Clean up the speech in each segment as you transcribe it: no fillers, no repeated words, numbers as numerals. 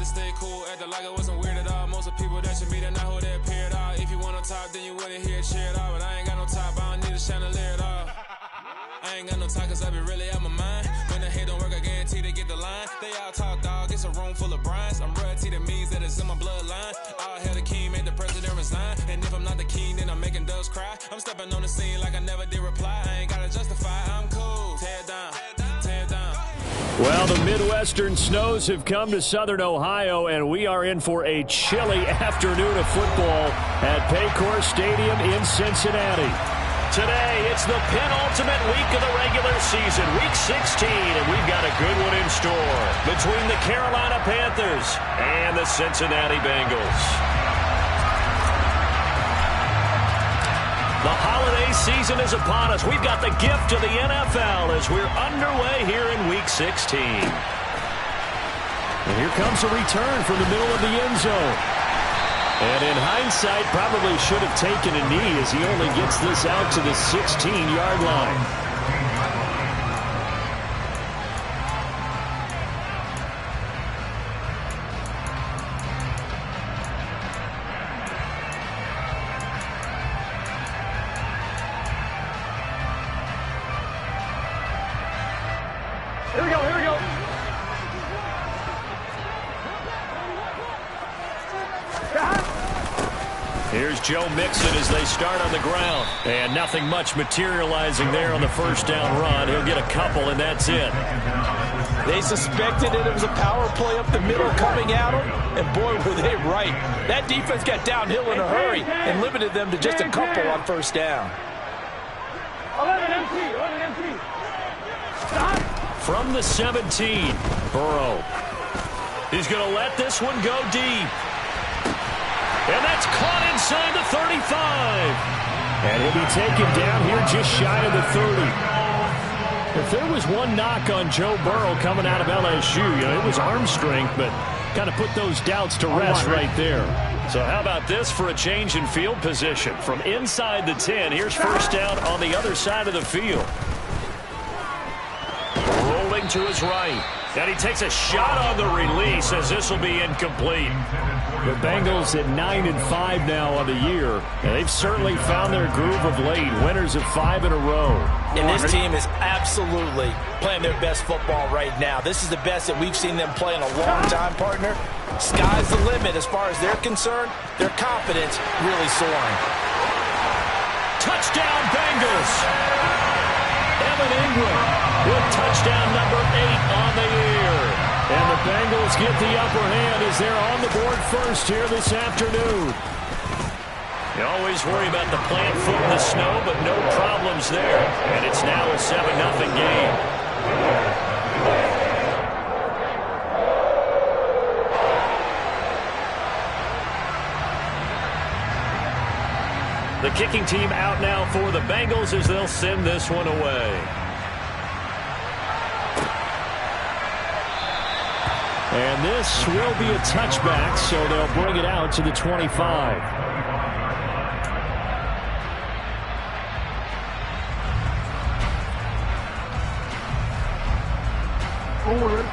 stay cool, acting like it wasn't weird at all. Most of the people that you meet are not who they appear at all. If you want on top, then you wouldn't hear a cheer at all. But I ain't got no top, I don't need a chandelier at all. I ain't got no talk, cause I be really out my mind. When the hate don't work, I guarantee they get the line. They all talk, dog, it's a room full of Bryans. I'm royalty, that means that it's in my bloodline. All hell the king, made the president resign. And if I'm not the king, then I'm making doves cry. I'm stepping on the scene like I never did reply. I ain't gotta justify, I'm cool. Tear down, tear down. Well, the Midwestern snows have come to Southern Ohio, and we are in for a chilly afternoon of football at Paycor Stadium in Cincinnati. Today, it's the penultimate week of the regular season, Week 16, and we've got a good one in store between the Carolina Panthers and the Cincinnati Bengals. The holiday season is upon us. We've got the gift of the NFL as we're underway here in Week 16. And here comes a return from the middle of the end zone. And in hindsight, probably should have taken a knee as he only gets this out to the 16-yard line. Here we go, here we go. Here's Joe Mixon as they start on the ground. And nothing much materializing there on the first down run. He'll get a couple, and that's it. They suspected that it was a power play up the middle coming at them, and boy, were they right. That defense got downhill in a hurry and limited them to just a couple on first down. 11 empty. From the 17, Burrow. He's going to let this one go deep. And that's caught inside the 35. And he'll be taken down here just shy of the 30. If there was one knock on Joe Burrow coming out of LSU, it was arm strength, but kind of put those doubts to rest right there. So how about this for a change in field position? From inside the 10, here's first down on the other side of the field. Rolling to his right. And he takes a shot on the release as this will be incomplete. The Bengals at 9-5 now on the year, and they've certainly found their groove of late. Winners of 5 in a row. And this team is absolutely playing their best football right now. This is the best that we've seen them play in a long time, partner. Sky's the limit as far as they're concerned. Their confidence really soaring. Touchdown, Bengals! Evan Ingram with touchdown number 8 on the year. And the Bengals get the upper hand as they're on the board first here this afternoon. You always worry about the plant foot in the snow, but no problems there. And it's now a 7-0 game. The kicking team out now for the Bengals as they'll send this one away. And this will be a touchback, so they'll bring it out to the 25. Forward.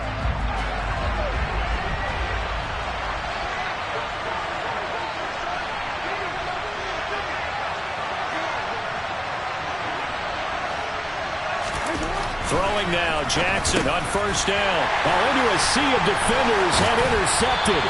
Throwing now, Jackson on first down. Ball into a sea of defenders and intercepted.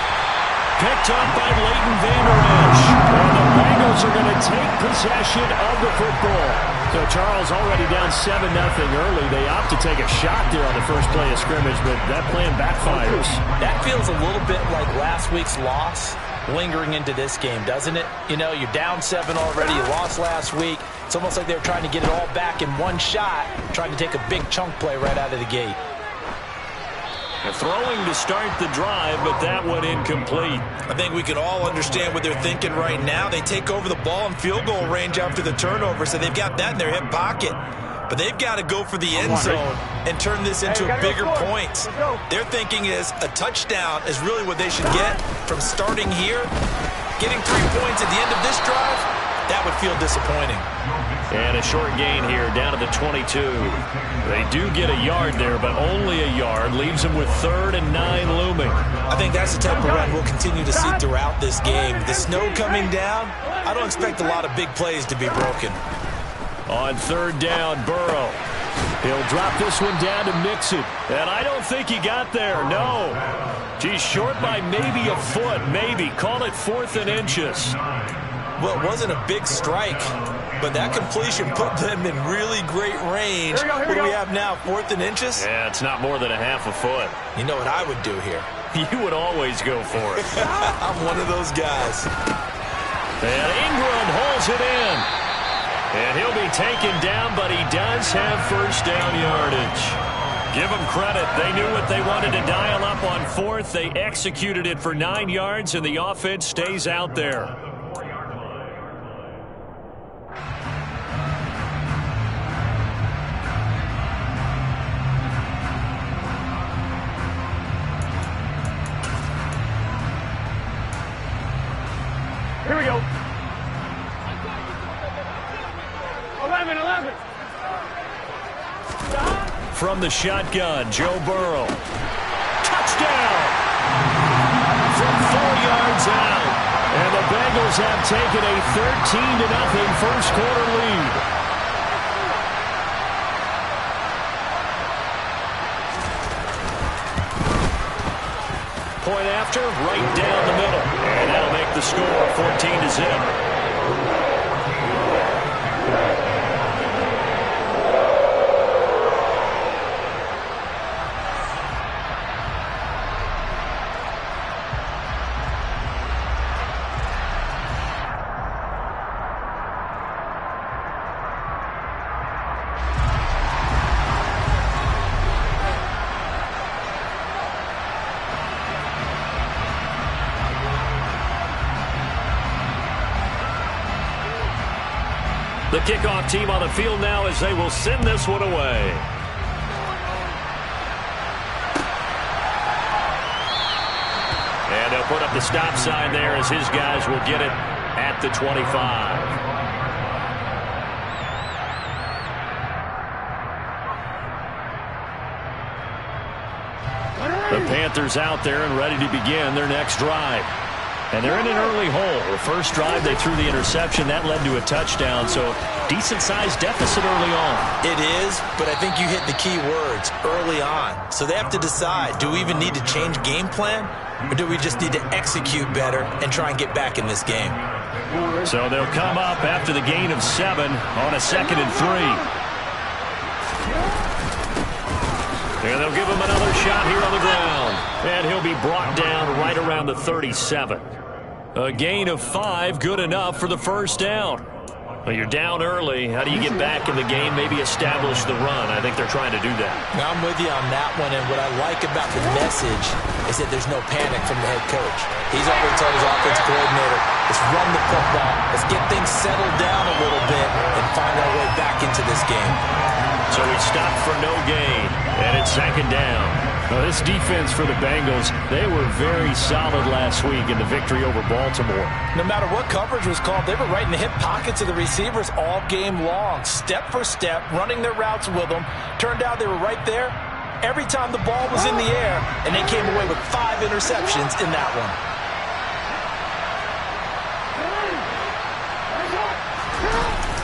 Picked up by Leighton Vander Esch. And the Bengals are going to take possession of the football. So Charles already down 7-0 early. They opt to take a shot there on the first play of scrimmage, but that plan backfires. That feels a little bit like last week's loss lingering into this game, doesn't it? You know, you're down 7 already. You lost last week. It's almost like they're trying to get it all back in one shot, trying to take a big chunk play right out of the gate. Throwing to start the drive, but that one incomplete. I think we can all understand what they're thinking right now. They take over the ball in field goal range after the turnover, so they've got that in their hip pocket. But they've got to go for the end zone and turn this into bigger points. Their thinking is a touchdown is really what they should get from starting here. Getting 3 points at the end of this drive, that would feel disappointing. And a short gain here, down to the 22. They do get a yard there, but only a yard. Leaves them with 3rd and 9 looming. I think that's the type of run we'll continue to see throughout this game. The snow coming down, I don't expect a lot of big plays to be broken. On 3rd down, Burrow. He'll drop this one down to Mixon. And I don't think he got there, no. He's short by maybe a foot, maybe. Call it 4th and inches. Well, it wasn't a big strike, but that completion put them in really great range. What do we have now, 4th and inches? Yeah, it's not more than a half a foot. You know what I would do here? You would always go for it. I'm one of those guys. And Ingram holds it in. And he'll be taken down, but he does have 1st down yardage. Give them credit. They knew what they wanted to dial up on 4th. They executed it for 9 yards, and the offense stays out there. Here we go. 11. From the shotgun, Joe Burrow. Touchdown! From 4 yards out. And the Bengals have taken a 13-0 first quarter lead. Point after, right down the middle. And that'll make the score 14-0. The kickoff team on the field now as they will send this one away. And they'll put up the stop sign there as his guys will get it at the 25. The Panthers out there and ready to begin their next drive. And they're in an early hole. The first drive, they threw the interception. That led to a touchdown, so decent-sized deficit early on. It is, but I think you hit the key words, early on. So they have to decide, do we even need to change game plan, or do we just need to execute better and try and get back in this game? So they'll come up after the gain of 7 on a 2nd and 3. And they'll give him another shot here on the ground. And he'll be brought down right around the 37. A gain of 5, good enough for the first down. Well, you're down early. How do you get back in the game, maybe establish the run? I think they're trying to do that. Now, I'm with you on that one, and what I like about the message is that there's no panic from the head coach. He's already told his offensive coordinator, let's run the football, let's get things settled down a little bit and find our way back into this game. So he stopped for no gain, and it's 2nd down. Now, this defense for the Bengals, they were very solid last week in the victory over Baltimore. No matter what coverage was called, they were right in the hip pockets of the receivers all game long, step for step, running their routes with them. Turned out they were right there every time the ball was in the air, and they came away with 5 interceptions in that one.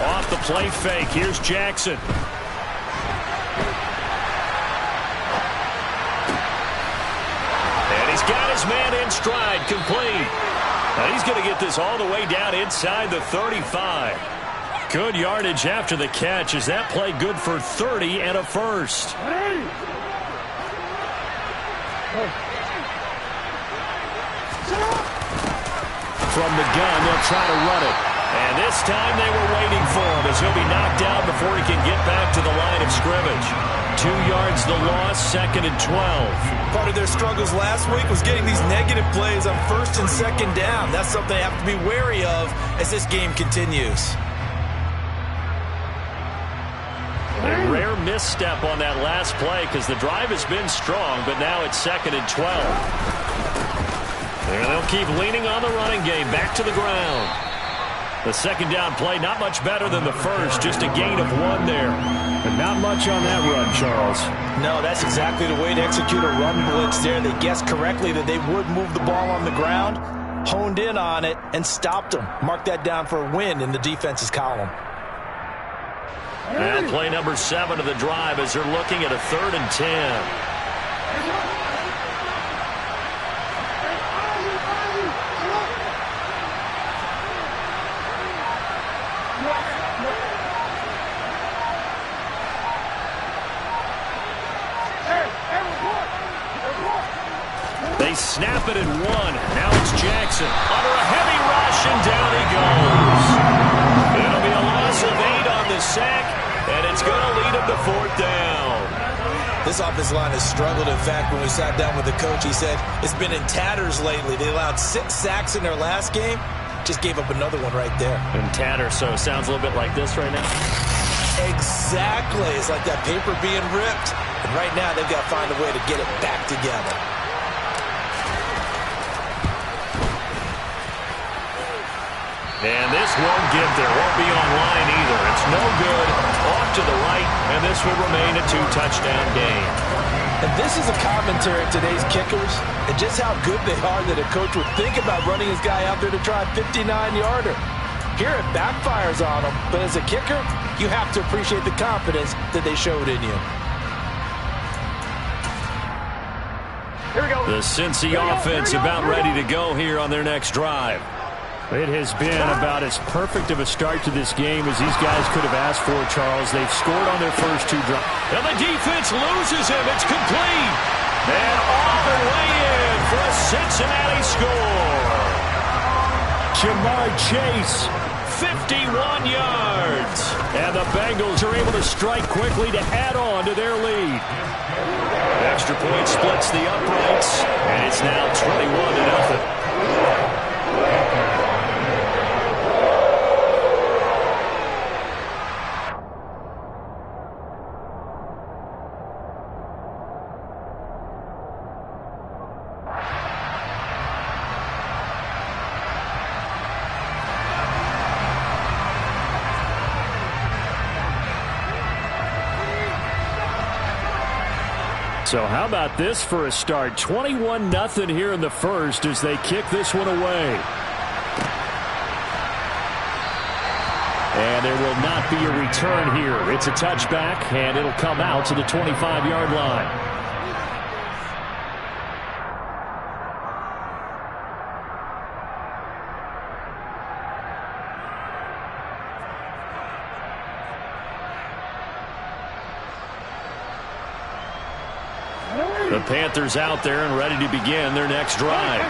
Off the play fake, here's Jackson. And he's got his man in stride, complete. Now he's going to get this all the way down inside the 35. Good yardage after the catch. Is that play good for 30 and a first? From the gun, they'll try to run it. And this time they were waiting for him as he'll be knocked out before he can get back to the line of scrimmage. 2 yards the loss, 2nd and 12. Part of their struggles last week was getting these negative plays on 1st and 2nd down. That's something they have to be wary of as this game continues. A rare misstep on that last play because the drive has been strong, but now it's 2nd and 12. And they'll keep leaning on the running game, back to the ground. The second down play, not much better than the first, just a gain of 1 there. And not much on that run, Charles. No, that's exactly the way to execute a run blitz there. They guessed correctly that they would move the ball on the ground, honed in on it, and stopped them. Mark that down for a win in the defense's column. Now play number 7 of the drive as they're looking at a 3rd and 10. They snap it at 1. Now it's Jackson under a heavy rush, and down he goes. It'll be a loss of 8 on the sack, and it's going to lead him to 4th down. This offensive line has struggled. In fact, when we sat down with the coach, he said it's been in tatters lately. They allowed 6 sacks in their last game. Just gave up another one right there. In tatters, so it sounds a little bit like this right now. Exactly. It's like that paper being ripped. And right now, they've got to find a way to get it back together. And this won't get there. Won't be online either. It's no good. Off to the right, and this will remain a 2-touchdown game. And this is a commentary of today's kickers and just how good they are that a coach would think about running his guy out there to try a 59-yarder. Here it backfires on him, but as a kicker, you have to appreciate the confidence that they showed in you. Here we go. The Cincy offense about ready to go here on their next drive. It has been about as perfect of a start to this game as these guys could have asked for, Charles. They've scored on their first 2 drives. And the defense loses him. It's complete. And off and way in for a Cincinnati score. Jamar Chase, 51 yards. And the Bengals are able to strike quickly to add on to their lead. Extra point splits the uprights, and it's now 21-0. So how about this for a start? 21-0 here in the first as they kick this one away. And there will not be a return here. It's a touchback, and it'll come out to the 25-yard line. The Panthers out there and ready to begin their next drive.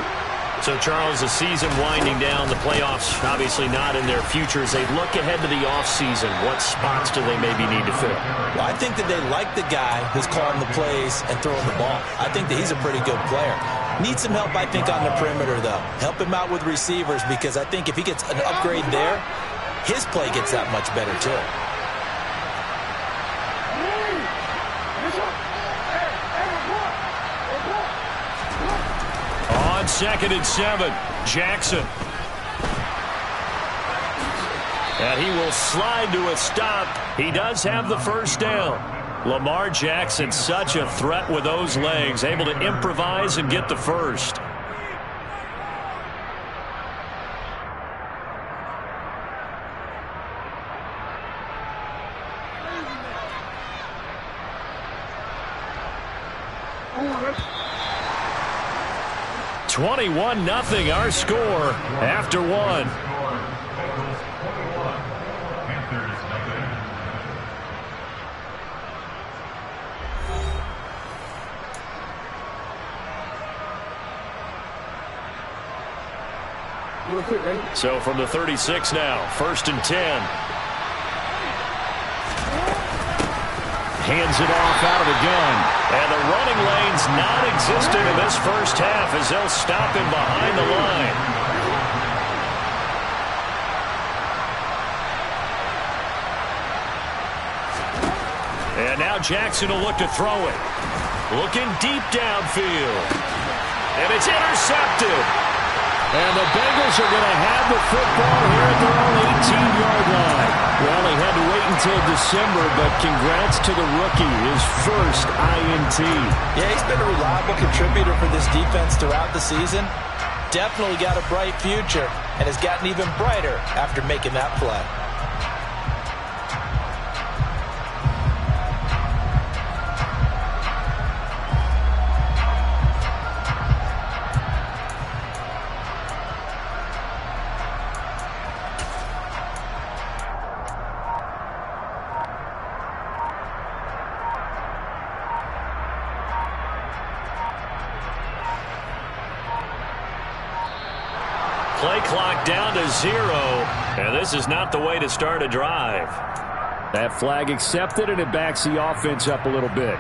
So, Charles, the season winding down, the playoffs obviously not in their future. As they look ahead to the offseason, what spots do they maybe need to fill? Well, I think that they like the guy who's calling the plays and throwing the ball. I think that he's a pretty good player. Needs some help, I think, on the perimeter, though. Help him out with receivers, because I think if he gets an upgrade there, his play gets that much better, too. On 2nd and 7, Jackson. And he will slide to a stop. He does have the first down. Lamar Jackson, such a threat with those legs, able to improvise and get the first. Oh, 21-0 our score after 1. So from the 36 now, 1st and 10. Hands it off out of the gun. And the running lane's non-existent in this first half as they'll stop him behind the line. And now Jackson will look to throw it. Looking deep downfield. And it's intercepted. And the Bengals are going to have the football here at their own 18-yard line. Well, he had to wait until December, but congrats to the rookie, his first INT. Yeah, he's been a reliable contributor for this defense throughout the season. Definitely got a bright future and has gotten even brighter after making that play. Play clock down to 0, and this is not the way to start a drive. That flag accepted, and it backs the offense up a little bit.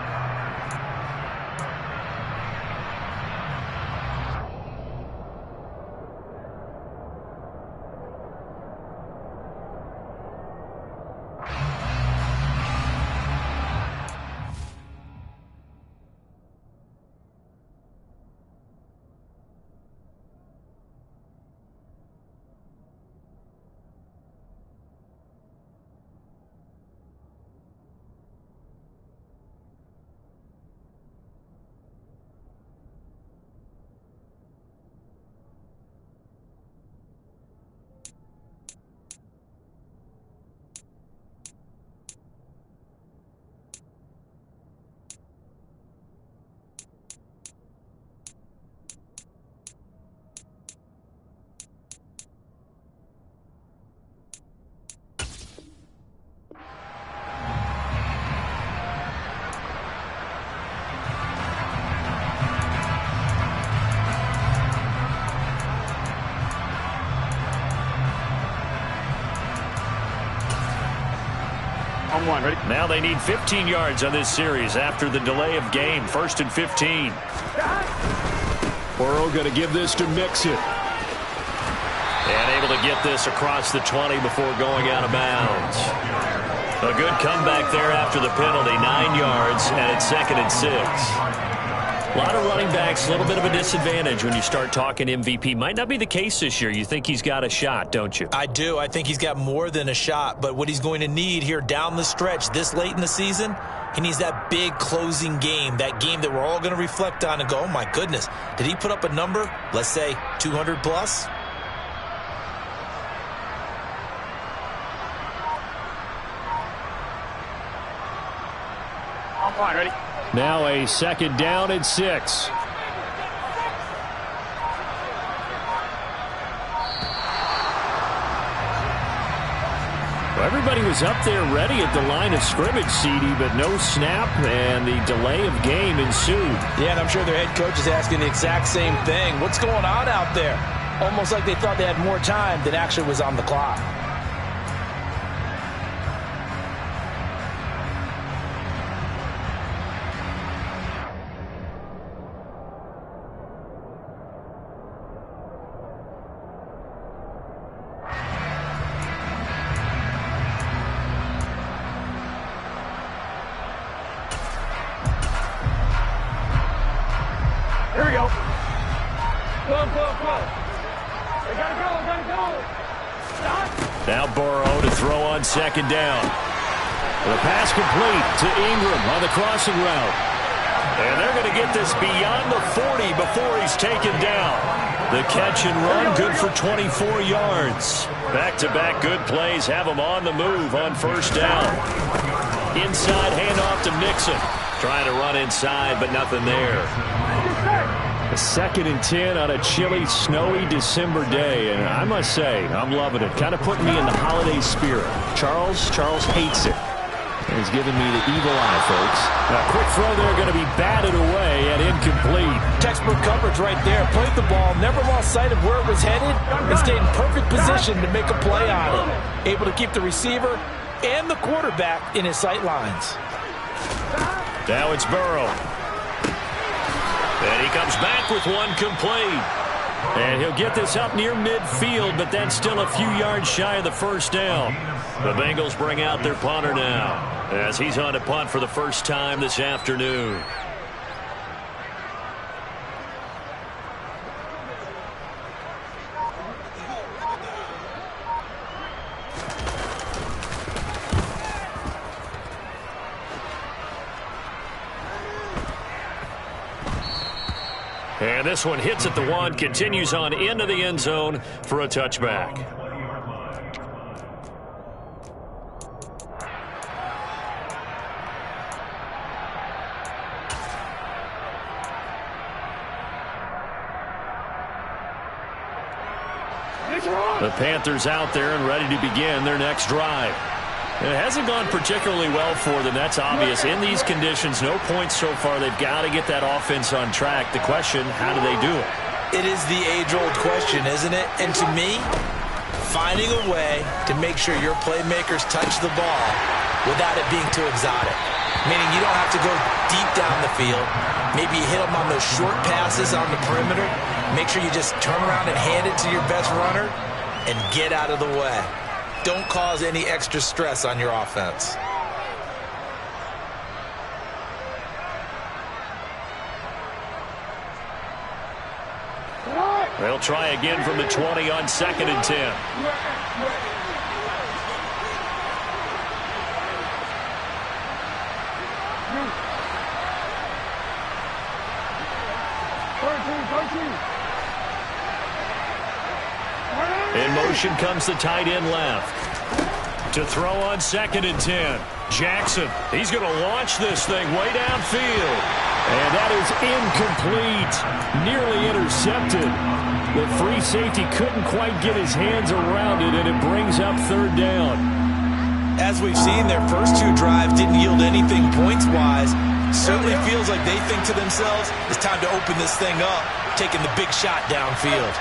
Ready? Now they need 15 yards on this series after the delay of game. 1st and 15. Burrow going to give this to Mixon. And able to get this across the 20 before going out of bounds. A good comeback there after the penalty. 9 yards, and it's 2nd and 6. A lot of running backs, a little bit of a disadvantage when you start talking MVP. Might not be the case this year. You think he's got a shot, don't you? I do. I think he's got more than a shot, but what he's going to need here down the stretch this late in the season, he needs that big closing game, that game that we're all going to reflect on and go, oh my goodness, did he put up a number, let's say 200 plus? Ready? Now a 2nd down and 6. Well, everybody was up there ready at the line of scrimmage, CD, but no snap, and the delay of game ensued. Yeah, and I'm sure their head coach is asking the exact same thing. What's going on out there? Almost like they thought they had more time than actually was on the clock. Here we go. Go. They gotta go. Stop. Now Burrow to throw on 2nd down. The pass complete to Ingram on the crossing route. And they're going to get this beyond the 40 before he's taken down. The catch and run, good for 24 yards. Back-to-back good plays have him on the move on 1st down. Inside handoff to Mixon. Trying to run inside, but nothing there. A 2nd and 10 on a chilly, snowy December day, and I must say, I'm loving it. Kind of putting me in the holiday spirit. Charles hates it. And he's giving me the evil eye, folks. A quick throw there, going to be batted away and incomplete. Textbook coverage right there. Played the ball, never lost sight of where it was headed, and stayed in perfect position to make a play on it. Able to keep the receiver and the quarterback in his sight lines. Now it's Burrow. And he comes back with one complete. And he'll get this up near midfield, but that's still a few yards shy of the 1st down. The Bengals bring out their punter now, as he's on to punt for the first time this afternoon. And this one hits at the 1, continues on into the end zone for a touchback. The Panthers out there and ready to begin their next drive. It hasn't gone particularly well for them. That's obvious. In these conditions, no points so far. They've got to get that offense on track. The question, how do they do it? It is the age-old question, isn't it? And to me, finding a way to make sure your playmakers touch the ball without it being too exotic. Meaning you don't have to go deep down the field. Maybe you hit them on those short passes on the perimeter. Make sure you just turn around and hand it to your best runner and get out of the way. Don't cause any extra stress on your offense. They'll try again from the 20 on 2nd and 10. In motion comes the tight end left. To throw on 2nd and 10. Jackson, he's going to launch this thing way downfield. And that is incomplete. Nearly intercepted. The free safety couldn't quite get his hands around it, and it brings up 3rd down. As we've seen, their first 2 drives didn't yield anything points-wise. Certainly feels like they think to themselves, it's time to open this thing up, taking the big shot downfield.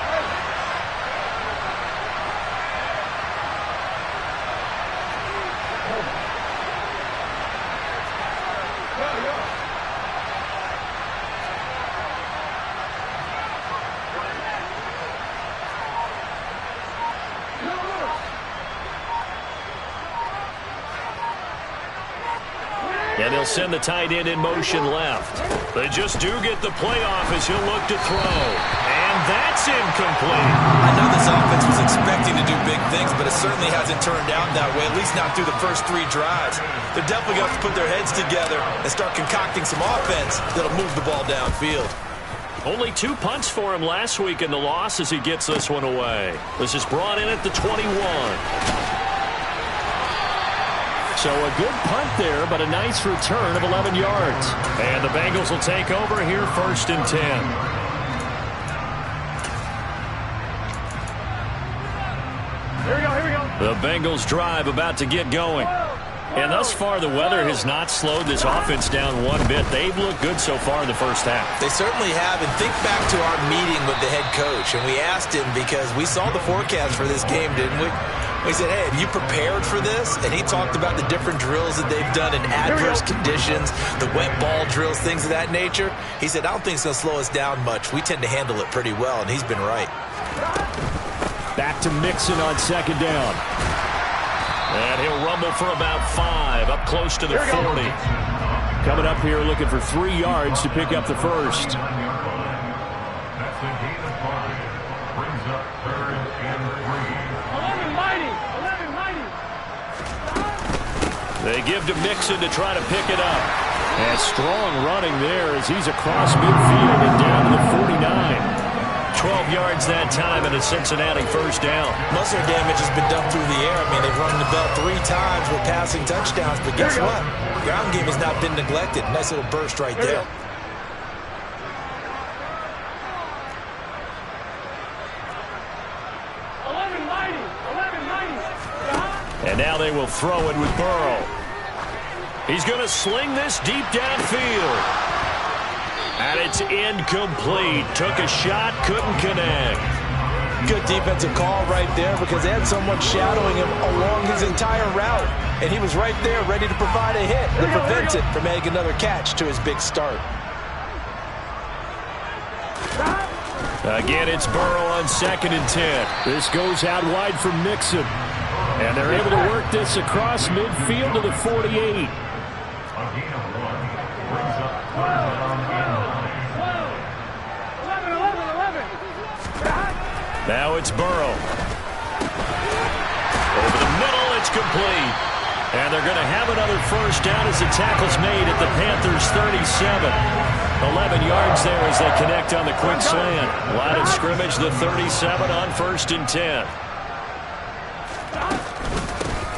And they'll send the tight end in motion left. They just do get the playoff as he'll look to throw. And that's incomplete. I know this offense was expecting to do big things, but it certainly hasn't turned out that way, at least not through the first 3 drives. They're definitely going to have to put their heads together and start concocting some offense that'll move the ball downfield. Only 2 punts for him last week in the loss as he gets this one away. This is brought in at the 21. So a good punt there, but a nice return of 11 yards. And the Bengals will take over here 1st and 10. Here we go. The Bengals drive about to get going. And thus far, the weather has not slowed this offense down one bit. They've looked good so far in the first half. They certainly have. And think back to our meeting with the head coach. And we asked him because we saw the forecast for this game, didn't we? We said, hey, have you prepared for this? And he talked about the different drills that they've done in adverse conditions, the wet ball drills, things of that nature. He said, I don't think it's going to slow us down much. We tend to handle it pretty well, and he's been right. Back to Mixon on 2nd down. And he'll rumble for about 5, up close to the 40. Coming up here looking for 3 yards to pick up the first. They give to Mixon to try to pick it up. And strong running there as he's across midfield and down to the 49. 12 yards that time and a Cincinnati first down. Most of their damage has been done through the air. I mean, they've run the ball 3 times with passing touchdowns. But guess what? Ground game has not been neglected. Nice little burst right there. And now they will throw it with Burrow. He's going to sling this deep downfield. And it's incomplete. Took a shot, couldn't connect. Good defensive call right there because they had someone shadowing him along his entire route. And he was right there ready to provide a hit that prevents it from making another catch to his big start. Again, it's Burrow on 2nd and 10. This goes out wide for Mixon. And they're able to work this across midfield to the 48. Now it's Burrow. Over the middle, it's complete. And they're going to have another first down as the tackle's made at the Panthers' 37. 11 yards there as they connect on the quick slant. Line of scrimmage, the 37 on 1st and 10.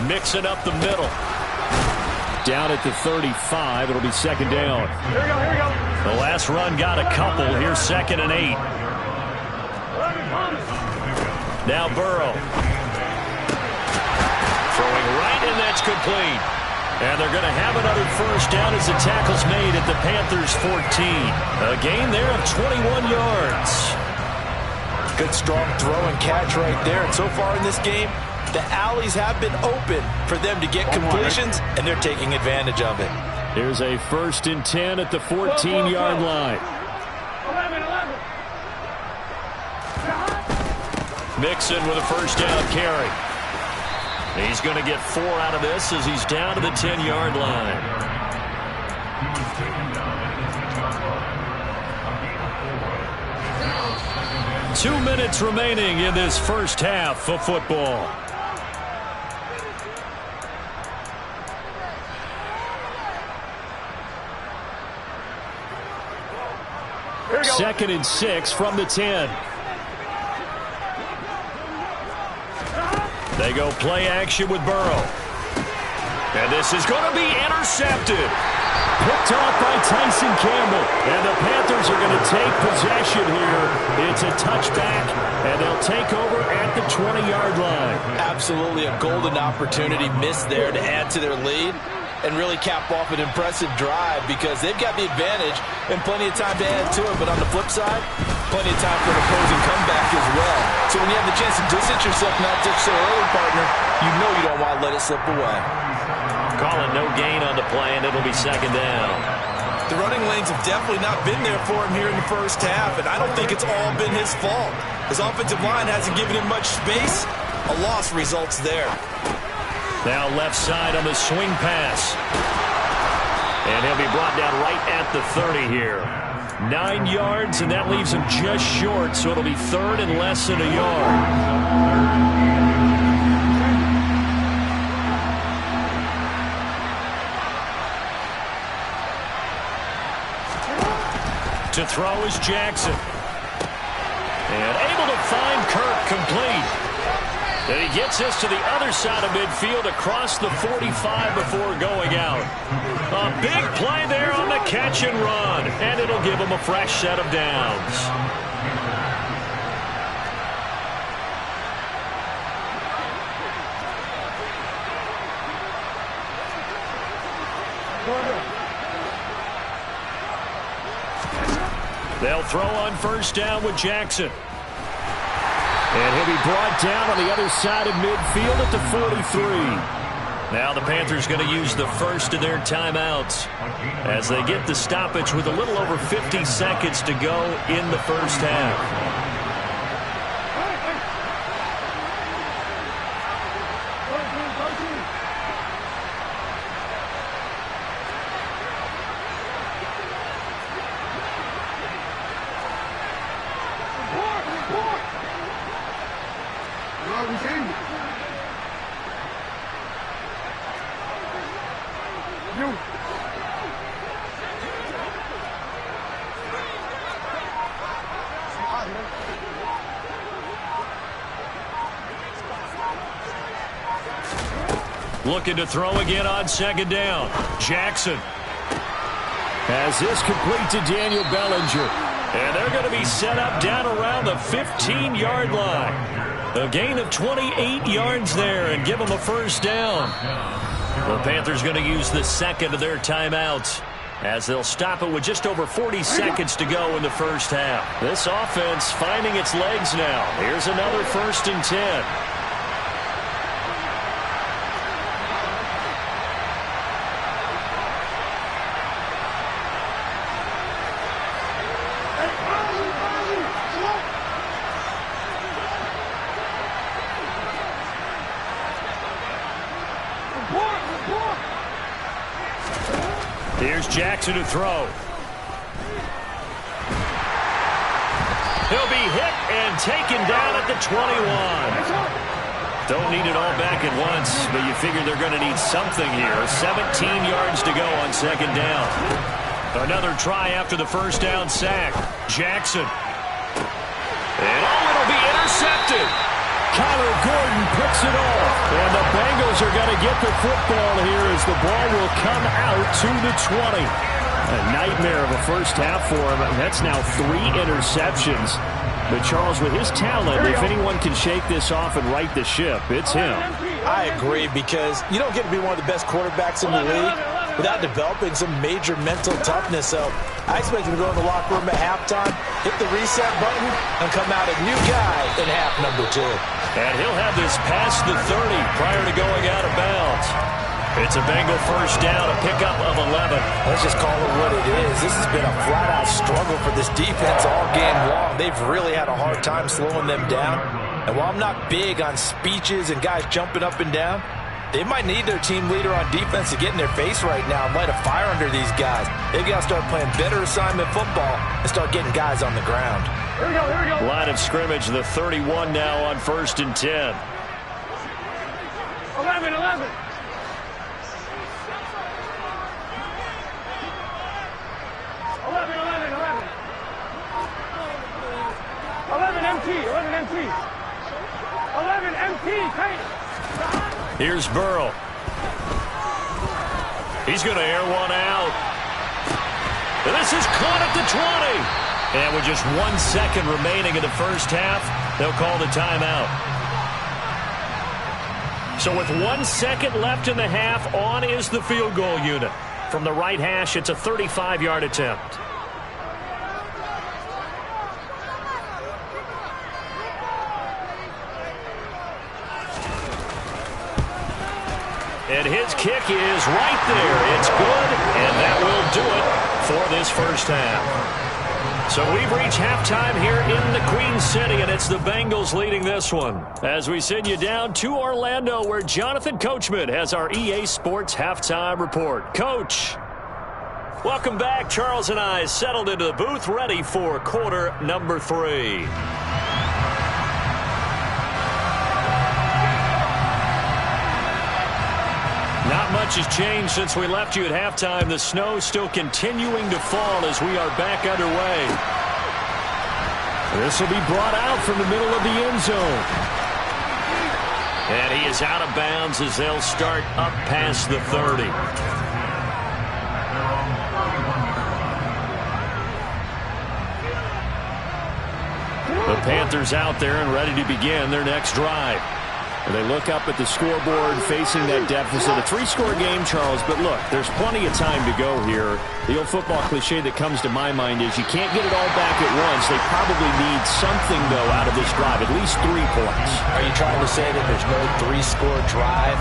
Mixing up the middle. Down at the 35. It'll be 2nd down. Here we go, here we go. The last run got a couple. Here's 2nd and 8. Now Burrow. Throwing right, and that's complete. And they're going to have another 1st down as the tackle's made at the Panthers' 14. A gain there of 21 yards. Good, strong throw and catch right there. And so far in this game, the alleys have been open for them to get completions, and they're taking advantage of it. Here's a 1st and 10 at the 14-yard line. 11. Mixon with a 1st down carry. He's going to get 4 out of this as he's down to the 10-yard line. Two minutes remaining in this first half of football. Second and 6 from the 10. They go play action with Burrow. And this is going to be intercepted. Picked off by Tyson Campbell. And the Panthers are going to take possession here. It's a touchback, and they'll take over at the 20-yard line. Absolutely a golden opportunity missed there to add to their lead and really cap off an impressive drive because they've got the advantage and plenty of time to add to it. But on the flip side, plenty of time for an opposing comeback as well. So when you have the chance to distance yourself not just so early, partner, you know you don't want to let it slip away. Calling no gain on the play, and it'll be 2nd down. The running lanes have definitely not been there for him here in the first half, and I don't think it's all been his fault. His offensive line hasn't given him much space. A loss results there. Now left side on the swing pass. And he'll be brought down right at the 30 here. 9 yards, and that leaves him just short, so it'll be 3rd and less than a yard. To throw is Jackson. And able to find Kirk complete. And he gets this to the other side of midfield across the 45 before going out. A big play there on the catch and run. And it'll give him a fresh set of downs. They'll throw on 1st down with Jackson. And he'll be brought down on the other side of midfield at the 43. Now the Panthers going to use the first of their timeouts as they get the stoppage with a little over 50 seconds to go in the first half. Looking to throw again on 2nd down. Jackson has this complete to Daniel Bellinger. And they're going to be set up down around the 15-yard line. A gain of 28 yards there and give them a 1st down. The Panthers going to use the second of their timeouts as they'll stop it with just over 40 seconds to go in the first half. This offense finding its legs now. Here's another 1st and 10. Here's Jackson to throw. He'll be hit and taken down at the 21. Don't need it all back at once, but you figure they're going to need something here. 17 yards to go on 2nd down. Another try after the first down sack. Jackson. And it'll be intercepted. Kyler Gordon picks it off. And the Bengals are going to get the football here as the ball will come out to the 20. A nightmare of a first half for him. That's now 3 interceptions. But Charles, with his talent, if anyone can shake this off and right the ship, it's him. I agree, because you don't get to be one of the best quarterbacks in the league without developing some major mental toughness. So I expect him to go in the locker room at halftime, hit the reset button, and come out a new guy in half number 2. And he'll have this past the 30 prior to going out of bounds. It's a Bengal first down, a pickup of 11. Let's just call it what it is. This has been a flat-out struggle for this defense all game long. They've really had a hard time slowing them down. And while I'm not big on speeches and guys jumping up and down, they might need their team leader on defense to get in their face right now and light a fire under these guys. They've got to start playing better assignment football and start getting guys on the ground. Here we go, here we go. Line of scrimmage, the 31 now on 1st and 10. 11, 11. 11 MT, 11 MT. 11 MT, tight. Here's Burrow. He's going to air one out. And this is caught at the 20. And with just 1 second remaining in the first half, they'll call the timeout. So with 1 second left in the half, on is the field goal unit. From the right hash, it's a 35-yard attempt. And his kick is right there. It's good, and that will do it for this first half. So we've reached halftime here in the Queen City, and it's the Bengals leading this one. As we send you down to Orlando, where Jonathan Coachman has our EA Sports Halftime Report. Coach, welcome back. Charles and I settled into the booth, ready for quarter number 3. Not much has changed since we left you at halftime. The snow still continuing to fall as we are back underway. This will be brought out from the middle of the end zone. And he is out of bounds as they'll start up past the 30. The Panthers out there and ready to begin their next drive. And they look up at the scoreboard facing that deficit. A 3-score game, Charles, but look, there's plenty of time to go here. The old football cliche that comes to my mind is you can't get it all back at once. They probably need something, though, out of this drive, at least 3 points. Are you trying to say that there's no 3-score drive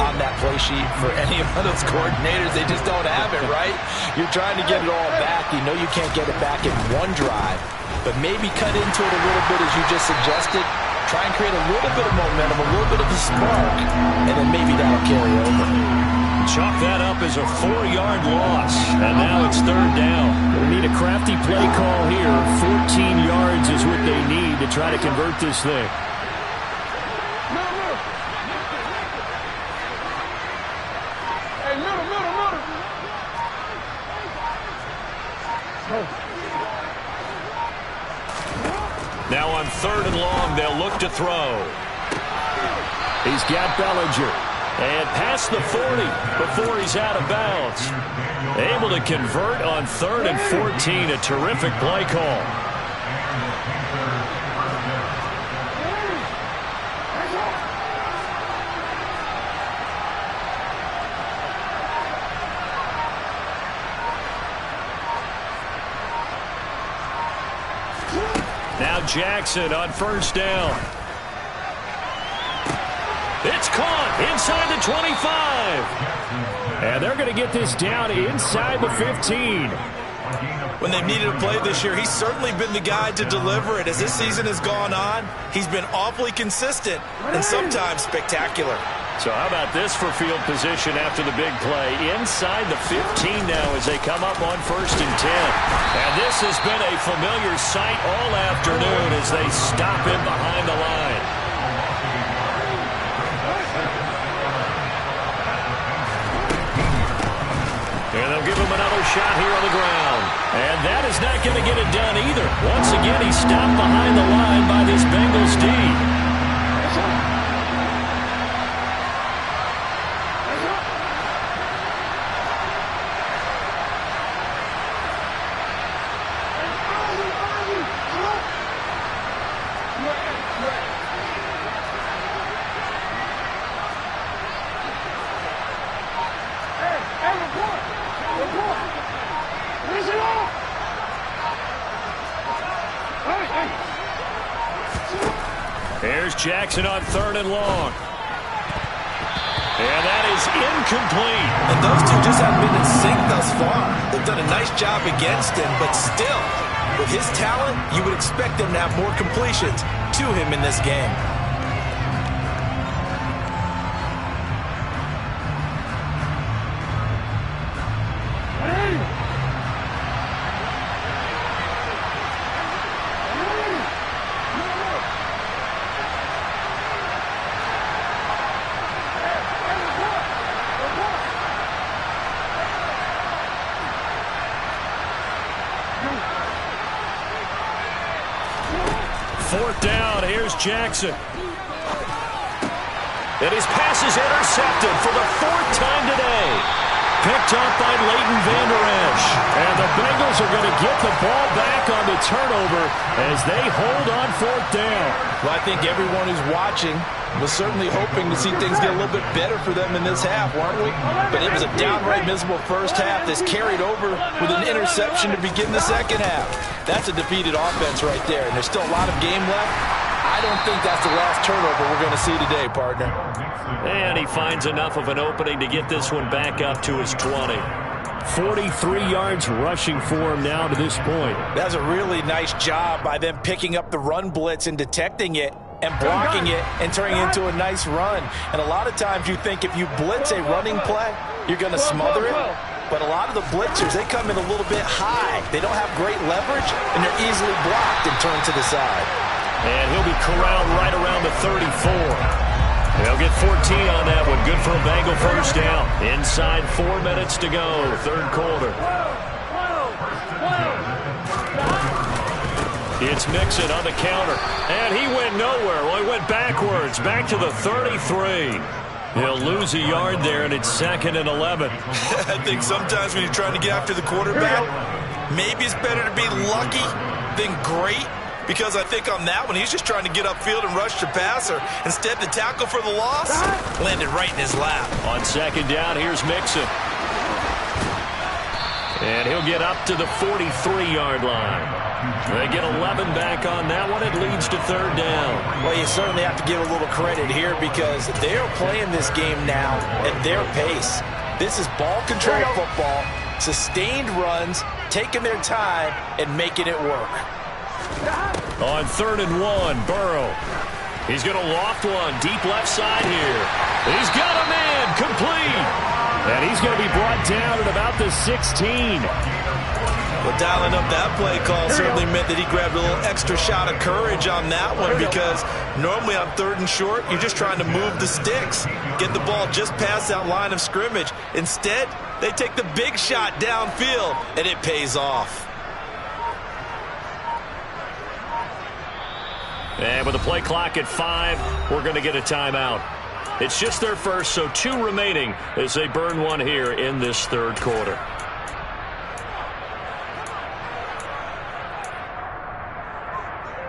on that play sheet for any of those coordinators? They just don't have it, right? You're trying to get it all back. You know you can't get it back in one drive, but maybe cut into it a little bit as you just suggested. Try and create a little bit of momentum, a little bit of a spark, and then maybe that'll carry over. Chalk that up as a 4-yard loss, and now it's 3rd down. They need a crafty play call here. 14 yards is what they need to try to convert this thing. Now on 3rd and long, they'll look to throw. He's got Bellinger. And past the 40 before he's out of bounds. Able to convert on 3rd and 14. A terrific play call. Now Jackson on 1st down. It's caught inside the 25. And they're going to get this down inside the 15. When they've needed a play this year, he's certainly been the guy to deliver it. As this season has gone on, he's been awfully consistent and sometimes spectacular. So how about this for field position after the big play? Inside the 15 now as they come up on 1st and 10. And this has been a familiar sight all afternoon as they stop him behind the line. And they'll give him another shot here on the ground. And that is not going to get it done either. Once again, he's stopped behind the line by this Bengals D. Here's Jackson on 3rd and long. And that is incomplete. And those two just haven't been in sync thus far. They've done a nice job against him, but still, with his talent, you would expect them to have more completions to him in this game. Fourth down, here's Jackson. And his pass is intercepted for the 4th time today. Picked up by Leighton Vander Esch. And the Bengals are going to get the ball back on the turnover as they hold on 4th down. Well, I think everyone who's watching was certainly hoping to see things get a little bit better for them in this half, weren't we? But it was a downright miserable first half that's carried over with an interception to begin the second half. That's a defeated offense right there, and there's still a lot of game left. I don't think that's the last turnover we're going to see today, partner. And he finds enough of an opening to get this one back up to his 20. 43 yards rushing for him now to this point. That's a really nice job by them picking up the run blitz and detecting it and blocking it and turning it into a nice run. And a lot of times you think if you blitz a running play, you're going to smother it. But a lot of the blitzers, they come in a little bit high. They don't have great leverage, and they're easily blocked and turned to the side. And he'll be corralled right around the 34. They'll get 14 on that one. Good for a Bengal first down. Inside 4 minutes to go, 3rd quarter. It's Mixon on the counter. And he went nowhere. Well, he went backwards, back to the 33. He'll lose a yard there, and it's 2nd and 11. I think sometimes when you're trying to get after the quarterback, maybe it's better to be lucky than great. Because I think on that one, he's just trying to get upfield and rush the passer. Instead, the tackle for the loss landed right in his lap. On 2nd down, here's Mixon. And he'll get up to the 43-yard line. They get 11 back on that one. It leads to 3rd down. Well, you certainly have to give a little credit here because they're playing this game now at their pace. This is ball control football, sustained runs, taking their time, and making it work. On 3rd and 1, Burrow. He's going to loft one deep left side here. He's got a man complete. And he's going to be brought down at about the 16. Well, dialing up that play call certainly meant that he grabbed a little extra shot of courage on that one because normally on 3rd and short, you're just trying to move the sticks, get the ball just past that line of scrimmage. Instead, they take the big shot downfield, and it pays off. And with the play clock at 5, we're going to get a timeout. It's just their first, so 2 remaining as they burn one here in this 3rd quarter.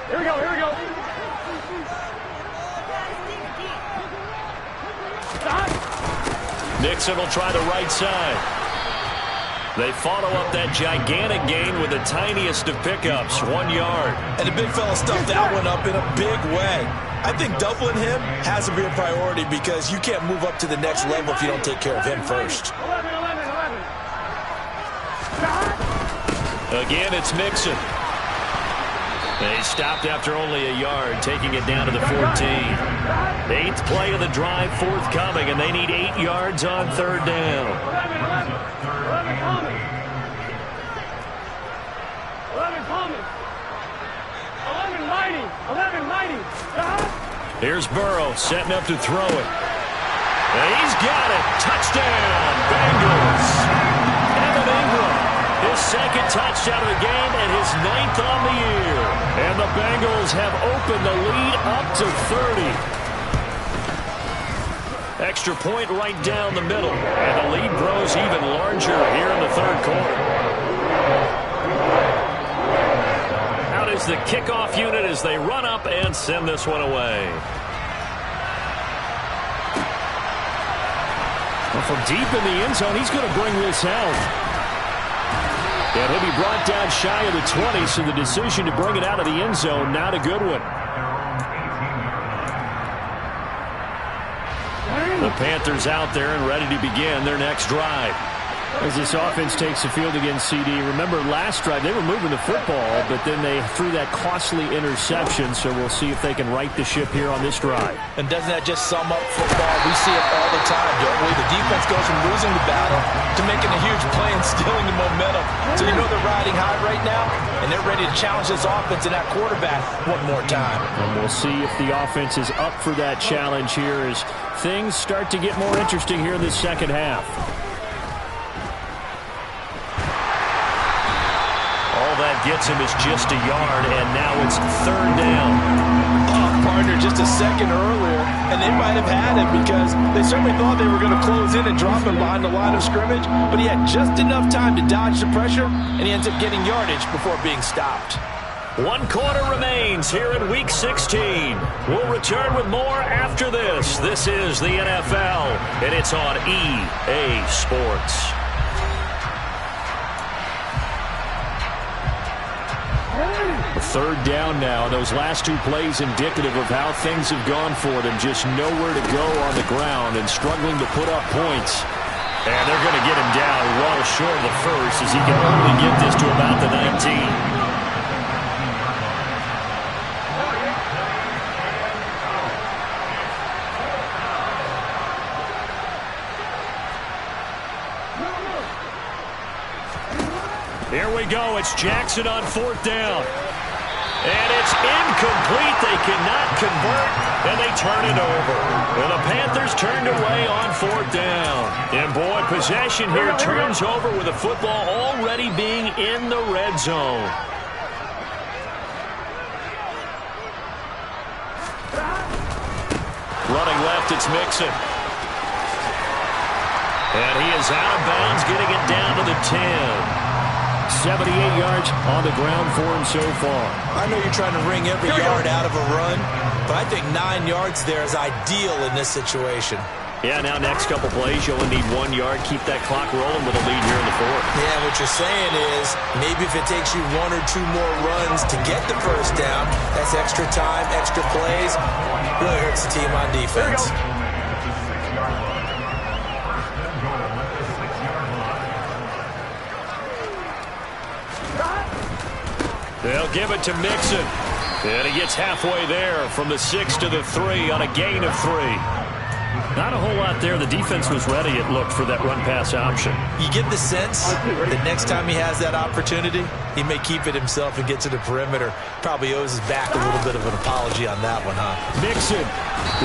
Here we go, here we go. Nixon will try the right side. They follow up that gigantic gain with the tiniest of pickups, 1 yard. And the big fella stuffed that one up in a big way. I think doubling him has to be a priority because you can't move up to the next level if you don't take care of him first. 11. Again, it's Mixon. They stopped after only a yard, taking it down to the 14. 8th play of the drive forthcoming, and they need 8 yards on 3rd down. 11 coming. 11 coming. 11 mighty. 11 mighty. Here's Burrow setting up to throw it. And he's got it. Touchdown, Bengals. Evan Ingram. second touchdown of the game and his 9th on the year. And the Bengals have opened the lead up to 30. Extra point right down the middle. And the lead grows even larger here in the third quarter. Out is the kickoff unit as they run up and send this one away. Well, from deep in the end zone, he's going to bring this out. And he'll be brought down shy of the 20, so the decision to bring it out of the end zone, not a good one. The Panthers out there and ready to begin their next drive. As this offense takes the field against CD, remember last drive they were moving the football, but then they threw that costly interception, so we'll see if they can right the ship here on this drive. And doesn't that just sum up football? We see it all the time, don't we? The defense goes from losing the battle to making a huge play and stealing the momentum. So you know they're riding high right now, and they're ready to challenge this offense and that quarterback one more time. And we'll see if the offense is up for that challenge here as things start to get more interesting here in the second half. That gets him is just a yard, and now it's third down. Oh, partner, just a second earlier, and they might have had it because they certainly thought they were going to close in and drop him behind the line of scrimmage, but he had just enough time to dodge the pressure, and he ends up getting yardage before being stopped. 1 quarter remains here in Week 16. We'll return with more after this. This is the NFL, and it's on EA Sports. Third down now. Those last 2 plays indicative of how things have gone for them. Just nowhere to go on the ground and struggling to put up points. And they're going to get him down well short of the first as he can only get this to about the 19. Here we go. It's Jackson on 4th down. And it's incomplete. They cannot convert, and they turn it over. And the Panthers turned away on 4th down. And, boy, possession here turns over with the football already being in the red zone. Running left, it's Mixon. And he is out of bounds, getting it down to the 10. 78 yards on the ground for him so far. I know you're trying to wring every yard out of a run, but I think 9 yards there is ideal in this situation. Yeah, now next couple plays, you only need 1 yard. Keep that clock rolling with a lead here in the 4th. Yeah, what you're saying is maybe if it takes you 1 or 2 more runs to get the first down, that's extra time, extra plays, really hurts the team on defense. They'll give it to Mixon. And he gets halfway there from the 6 to the 3 on a gain of 3. Not a whole lot there. The defense was ready, it looked, for that run-pass option. You get the sense that next time he has that opportunity, he may keep it himself and get to the perimeter. Probably owes his back a little bit of an apology on that one, huh? Mixon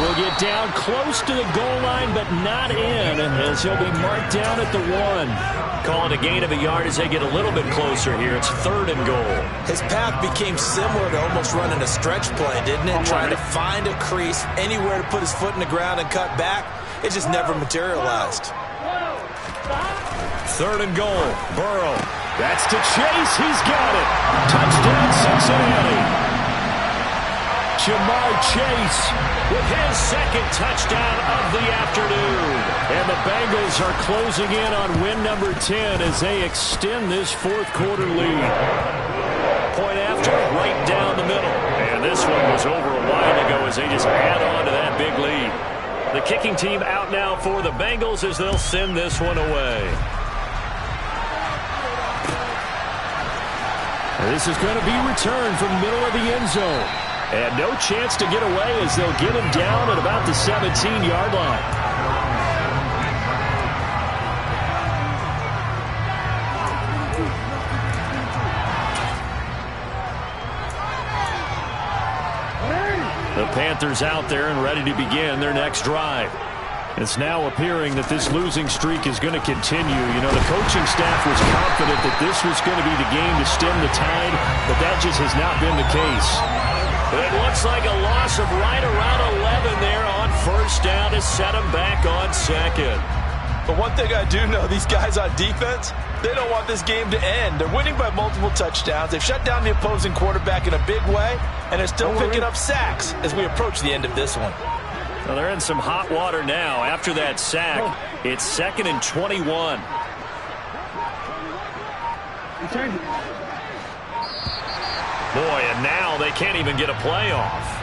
will get down close to the goal line, but not in, as he'll be marked down at the 1. Calling a gain of a yard as they get a little bit closer here. It's 3rd and goal. His path became similar to almost running a stretch play, didn't it? Trying to find a crease, anywhere to put his foot in the ground and cut back. It just never materialized. 3rd and goal. Burrow. That's to Chase. He's got it. Touchdown, Cincinnati. Jamar Chase with his 2nd touchdown of the afternoon. And the Bengals are closing in on win number 10 as they extend this 4th quarter lead. Point after, right down the middle. And this one was over a while ago as they just add on to that big lead. The kicking team out now for the Bengals as they'll send this one away. This is going to be returned from the middle of the end zone. And no chance to get away as they'll get him down at about the 17-yard line. The Panthers out there and ready to begin their next drive. It's now appearing that this losing streak is going to continue. You know, the coaching staff was confident that this was going to be the game to stem the tide, but that just has not been the case. It looks like a loss of right around 11 there on first down to set them back on second. But one thing I do know, these guys on defense, they don't want this game to end. They're winning by multiple touchdowns. They've shut down the opposing quarterback in a big way, and they're still picking up sacks as we approach the end of this one. Well, they're in some hot water now. After that sack, it's 2nd and 21. Boy, and now they can't even get a play off.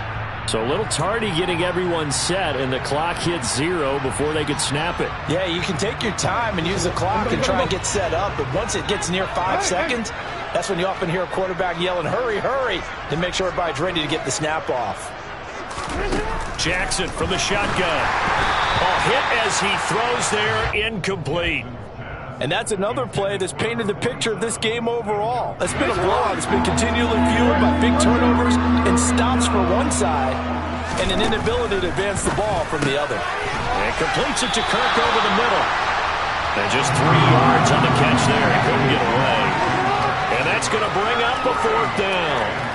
So a little tardy getting everyone set, and the clock hits 0 before they could snap it. Yeah, you can take your time and use the clock and try and get set up, but once it gets near 5 seconds, that's when you often hear a quarterback yelling, hurry, hurry, to make sure everybody's ready to get the snap off. Jackson from the shotgun. Oh, hit as he throws there, incomplete. And that's another play that's painted the picture of this game overall. It's been a blowout. It's been continually fueled by big turnovers and stops for one side and an inability to advance the ball from the other. And completes it to Kirk over the middle. And just 3 yards on the catch there. He couldn't get away. And that's going to bring up a 4th down.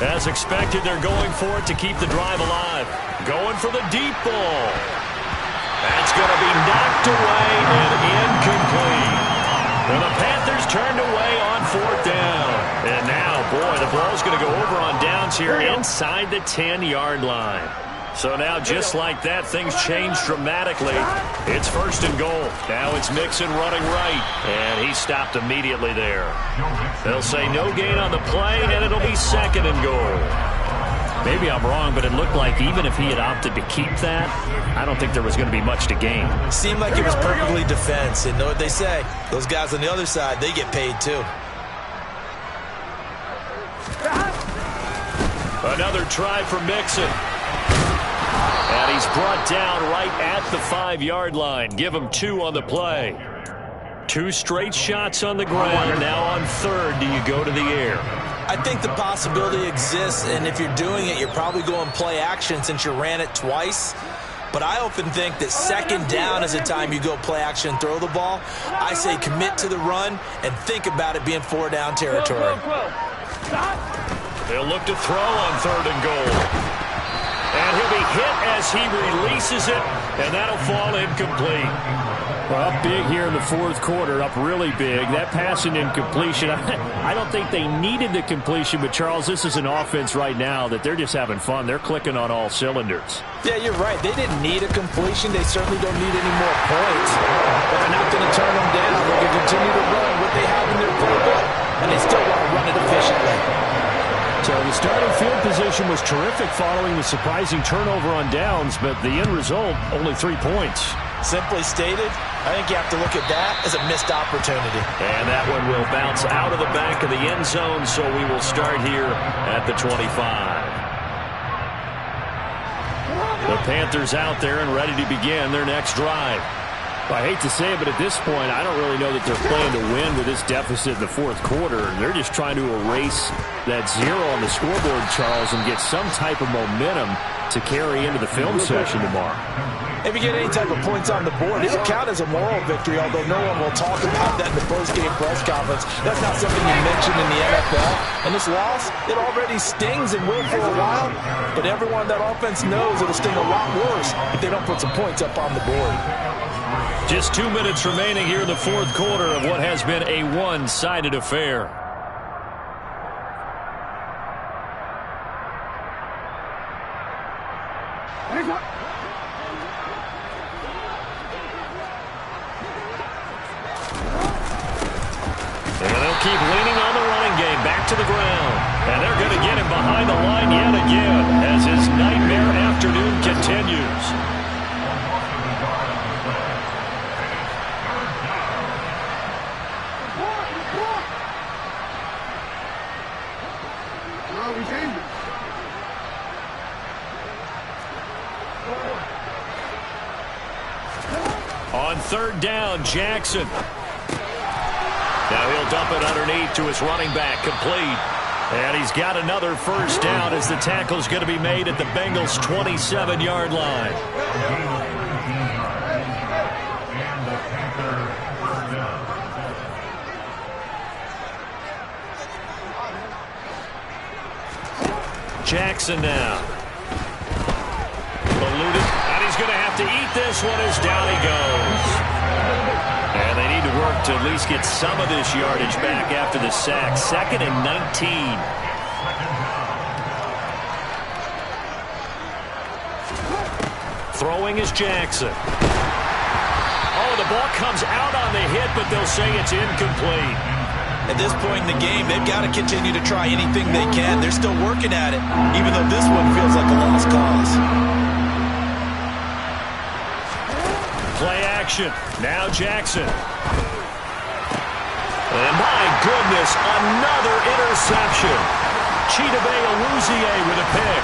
As expected, they're going for it to keep the drive alive. Going for the deep ball. That's going to be knocked away and incomplete. Well, the Panthers turned away on 4th down. And now, boy, the ball's going to go over on downs here inside the 10-yard line. So now, just like that, things change dramatically. It's 1st and goal. Now it's Mixon running right, and he stopped immediately there. They'll say no gain on the play, and it'll be 2nd and goal. Maybe I'm wrong, but it looked like even if he had opted to keep that, I don't think there was going to be much to gain. Seemed like it was perfectly defense, and know what they say. Those guys on the other side, they get paid too. Another try for Mixon. And he's brought down right at the 5-yard line. Give him 2 on the play. 2 straight shots on the ground. Now on 3rd, do you go to the air? I think the possibility exists, and if you're doing it, you're probably going play action since you ran it twice. But I often think that 2nd down is the time you go play action and throw the ball. I say commit to the run and think about it being 4-down territory. They'll look to throw on 3rd and goal. And he'll be hit as he releases it, and that'll fall incomplete. Well, up big here in the 4th quarter, up really big. That pass and incompletion, I don't think they needed the completion, but, Charles, this is an offense right now that they're just having fun. They're clicking on all cylinders. Yeah, you're right. They didn't need a completion. They certainly don't need any more points. But they're not going to turn them down. They can continue to run what they have in their playbook, and they still want to run it efficiently. So the starting field position was terrific following the surprising turnover on downs, but the end result, only 3 points. Simply stated, I think you have to look at that as a missed opportunity. And that one will bounce out of the back of the end zone, so we will start here at the 25. The Panthers out there and ready to begin their next drive. I hate to say it, but at this point, I don't really know that they're playing to win with this deficit in the 4th quarter. They're just trying to erase that 0 on the scoreboard, Charles, and get some type of momentum to carry into the film session tomorrow. If you get any type of points on the board, it'll count as a moral victory, although no one will talk about that in the post-game press conference. That's not something you mention in the NFL. And this loss, it already stings and will for a while, but everyone on that offense knows it'll sting a lot worse if they don't put some points up on the board. Just 2 minutes remaining here in the 4th quarter of what has been a one-sided affair. And they'll keep leaning on the running game back to the ground. And they're going to get him behind the line yet again as his nightmare afternoon continues. On third down, Jackson. Now he'll dump it underneath to his running back, complete. And he's got another first down as the tackle's going to be made at the Bengals' 27-yard line. Jackson now. Eluded. And he's going to have to eat this one as down he goes. And they need to work to at least get some of this yardage back after the sack. 2nd and 19. Throwing is Jackson. Oh, the ball comes out on the hit, but they'll say it's incomplete. At this point in the game, they've got to continue to try anything they can. They're still working at it, even though this one feels like a lost cause. Play action. Now Jackson. And my goodness, another interception. Chidobe Awuzie with a pick.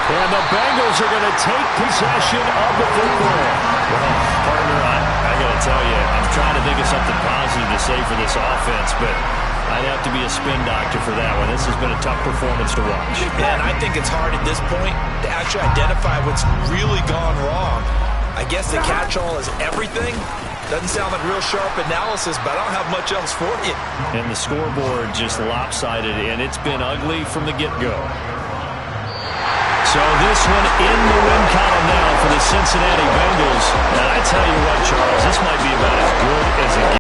And the Bengals are going to take possession of the football. Well, partner, I got to tell you, I'm trying to think of something positive to say for this offense, but I'd have to be a spin doctor for that one. This has been a tough performance to watch. And I think it's hard at this point to actually identify what's really gone wrong. I guess the catch-all is everything. Doesn't sound like real sharp analysis, but I don't have much else for you. And the scoreboard just lopsided, and it's been ugly from the get-go. So this one in the win column now for the Cincinnati Bengals. And I tell you what, Charles, this might be about as good as it gets.